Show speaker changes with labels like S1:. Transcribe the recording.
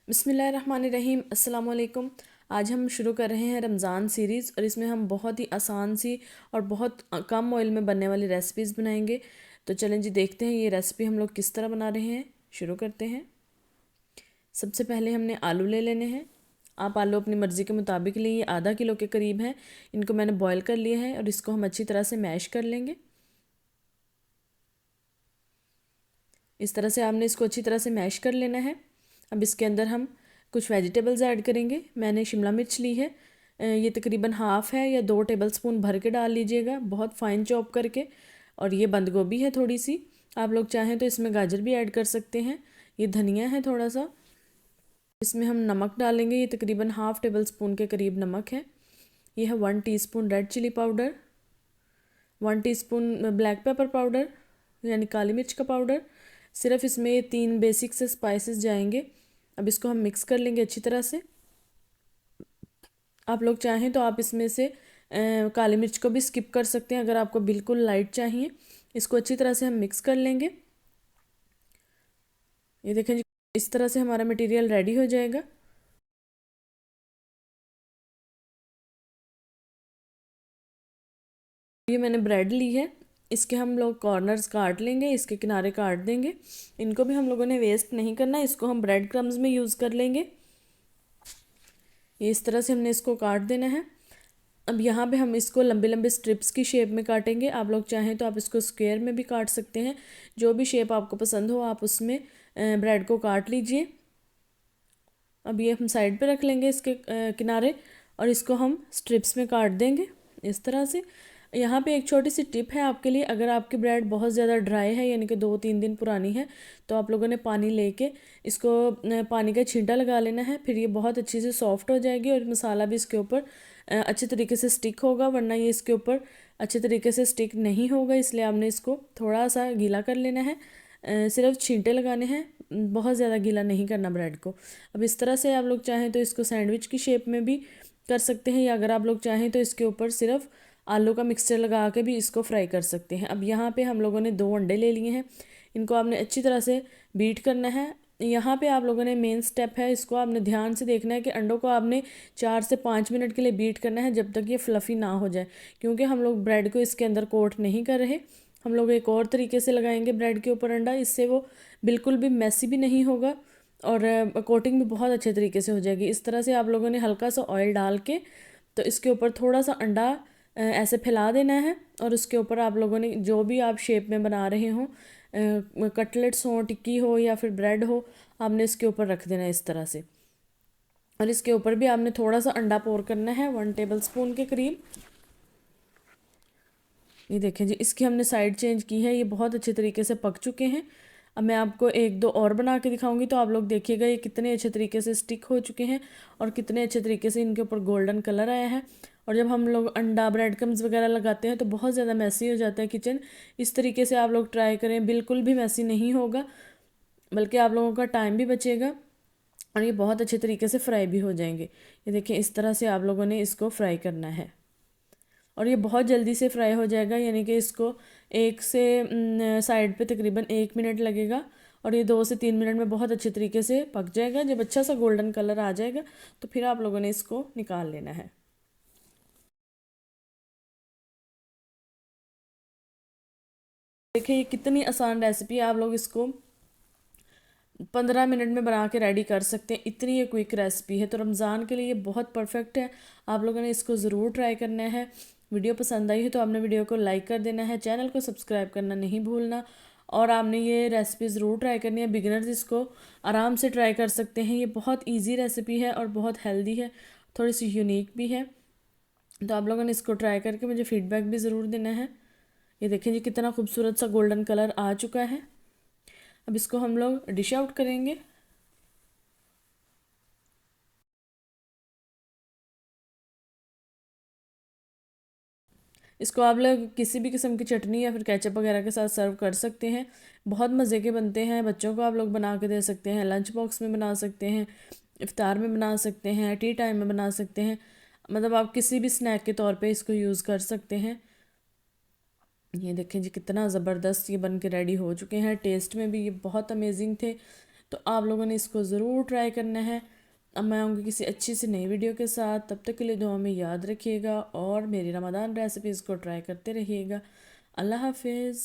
S1: बिस्मिल्लाहिर्रहमानिर्रहीम अस्सलाम वालेकुम। आज हम शुरू कर रहे हैं रमज़ान सीरीज़ और इसमें हम बहुत ही आसान सी और बहुत कम ऑयल में बनने वाली रेसिपीज़ बनाएंगे। तो चलें जी, देखते हैं ये रेसिपी हम लोग किस तरह बना रहे हैं। शुरू करते हैं। सबसे पहले हमने आलू ले लेने हैं। आप आलू अपनी मर्ज़ी के मुताबिक लिए, आधा किलो के करीब हैं। इनको मैंने बॉयल कर लिया है और इसको हम अच्छी तरह से मैश कर लेंगे। इस तरह से आपने इसको अच्छी तरह से मैश कर लेना है। अब इसके अंदर हम कुछ वेजिटेबल्स ऐड करेंगे। मैंने शिमला मिर्च ली है, ये तकरीबन हाफ़ है या 2 टेबलस्पून भर के डाल लीजिएगा, बहुत फ़ाइन चॉप करके। और ये बंद गोभी है थोड़ी सी, आप लोग चाहें तो इसमें गाजर भी ऐड कर सकते हैं। ये धनिया है थोड़ा सा। इसमें हम नमक डालेंगे, ये तकरीबन हाफ़ टेबल स्पून के करीब नमक है। ये है 1 teaspoon red chilli powder, 1 teaspoon black pepper powder यानी काली मिर्च का पाउडर। सिर्फ इसमें ये 3 बेसिक से स्पाइसेस जाएंगे। अब इसको हम मिक्स कर लेंगे अच्छी तरह से। आप लोग चाहें तो आप इसमें से काली मिर्च को भी स्किप कर सकते हैं अगर आपको बिल्कुल लाइट चाहिए। इसको अच्छी तरह से हम मिक्स कर लेंगे। ये देखें जी, इस तरह से हमारा मटेरियल रेडी हो जाएगा। ये मैंने ब्रेड ली है, इसके हम लोग कॉर्नर्स काट लेंगे, इसके किनारे काट देंगे। इनको भी हम लोगों ने वेस्ट नहीं करना, इसको हम ब्रेड क्रम्स में यूज़ कर लेंगे। ये इस तरह से हमने इसको काट देना है। अब यहाँ पे हम इसको लंबे लंबे स्ट्रिप्स की शेप में काटेंगे। आप लोग चाहें तो आप इसको स्क्वायर में भी काट सकते हैं, जो भी शेप आपको पसंद हो आप उसमें ब्रेड को काट लीजिए। अब ये हम साइड पे रख लेंगे इसके किनारे, और इसको हम स्ट्रिप्स में काट देंगे इस तरह से। यहाँ पे एक छोटी सी टिप है आपके लिए, अगर आपकी ब्रेड बहुत ज़्यादा ड्राई है यानी कि 2-3 दिन पुरानी है, तो आप लोगों ने पानी लेके इसको पानी का छींटा लगा लेना है। फिर ये बहुत अच्छी से सॉफ्ट हो जाएगी और मसाला भी इसके ऊपर अच्छे तरीके से स्टिक होगा, वरना ये इसके ऊपर अच्छे तरीके से स्टिक नहीं होगा। इसलिए आपने इसको थोड़ा सा गीला कर लेना है, सिर्फ छींटे लगाने हैं, बहुत ज़्यादा गीला नहीं करना ब्रेड को। अब इस तरह से आप लोग चाहें तो इसको सैंडविच की शेप में भी कर सकते हैं, या अगर आप लोग चाहें तो इसके ऊपर सिर्फ आलू का मिक्सचर लगा के भी इसको फ्राई कर सकते हैं। अब यहाँ पे हम लोगों ने 2 अंडे ले लिए हैं, इनको आपने अच्छी तरह से बीट करना है। यहाँ पे आप लोगों ने मेन स्टेप है, इसको आपने ध्यान से देखना है कि अंडों को आपने 4 से 5 मिनट के लिए बीट करना है, जब तक ये फ्लफ़ी ना हो जाए। क्योंकि हम लोग ब्रेड को इसके अंदर कोट नहीं कर रहे, हम लोग एक और तरीके से लगाएंगे ब्रेड के ऊपर अंडा, इससे वो बिल्कुल भी मैसी भी नहीं होगा और कोटिंग भी बहुत अच्छे तरीके से हो जाएगी। इस तरह से आप लोगों ने हल्का सा ऑयल डाल के तो इसके ऊपर थोड़ा सा अंडा ऐसे फैला देना है, और उसके ऊपर आप लोगों ने जो भी आप शेप में बना रहे हों, कटलेट्स हो, टिक्की हो या फिर ब्रेड हो, आपने इसके ऊपर रख देना है इस तरह से। और इसके ऊपर भी आपने थोड़ा सा अंडा पोर करना है, 1 टेबल स्पून के करीब। ये देखें जी, इसकी हमने साइड चेंज की है, ये बहुत अच्छे तरीके से पक चुके हैं। अब मैं आपको 1-2 और बना के दिखाऊंगी, तो आप लोग देखिएगा ये कितने अच्छे तरीके से स्टिक हो चुके हैं और कितने अच्छे तरीके से इनके ऊपर गोल्डन कलर आया है। और जब हम लोग अंडा ब्रेड क्रम्स वगैरह लगाते हैं तो बहुत ज़्यादा मैसी हो जाता है किचन। इस तरीके से आप लोग ट्राई करें, बिल्कुल भी मैसी नहीं होगा, बल्कि आप लोगों का टाइम भी बचेगा और ये बहुत अच्छे तरीके से फ्राई भी हो जाएंगे। ये देखिए, इस तरह से आप लोगों ने इसको फ्राई करना है और ये बहुत जल्दी से फ्राई हो जाएगा, यानी कि इसको एक से साइड पे तकरीबन 1 मिनट लगेगा और ये 2 से 3 मिनट में बहुत अच्छे तरीके से पक जाएगा। जब अच्छा सा गोल्डन कलर आ जाएगा तो फिर आप लोगों ने इसको निकाल लेना है। देखिए, ये कितनी आसान रेसिपी है, आप लोग इसको 15 मिनट में बना के रेडी कर सकते हैं, इतनी ये क्विक रेसिपी है। तो रमज़ान के लिए बहुत परफेक्ट है, आप लोगों ने इसको ज़रूर ट्राई करना है। वीडियो पसंद आई है तो आपने वीडियो को लाइक कर देना है, चैनल को सब्सक्राइब करना नहीं भूलना, और आपने ये रेसिपी ज़रूर ट्राई करनी है। बिगिनर्स इसको आराम से ट्राई कर सकते हैं, ये बहुत ईजी रेसिपी है और बहुत हेल्दी है, थोड़ी सी यूनिक भी है। तो आप लोगों ने इसको ट्राई करके मुझे फ़ीडबैक भी ज़रूर देना है। ये देखें जी, कितना खूबसूरत सा गोल्डन कलर आ चुका है। अब इसको हम लोग डिश आउट करेंगे। इसको आप लोग किसी भी किस्म की चटनी या फिर केचप वगैरह के साथ सर्व कर सकते हैं, बहुत मज़े के बनते हैं। बच्चों को आप लोग बना के दे सकते हैं, लंच बॉक्स में बना सकते हैं, इफ्तार में बना सकते हैं, टी टाइम में बना सकते हैं, मतलब आप किसी भी स्नैक के तौर पे इसको यूज़ कर सकते हैं। ये देखें जी, कितना ज़बरदस्त ये बन के रेडी हो चुके हैं। टेस्ट में भी ये बहुत अमेजिंग थे। तो आप लोगों ने इसको ज़रूर ट्राई करना है। अब मैं आऊँगी किसी अच्छी सी नई वीडियो के साथ, तब तक के लिए दुआ में याद रखिएगा और मेरी रमज़ान रेसिपीज़ को ट्राई करते रहिएगा। अल्लाह हाफिज़।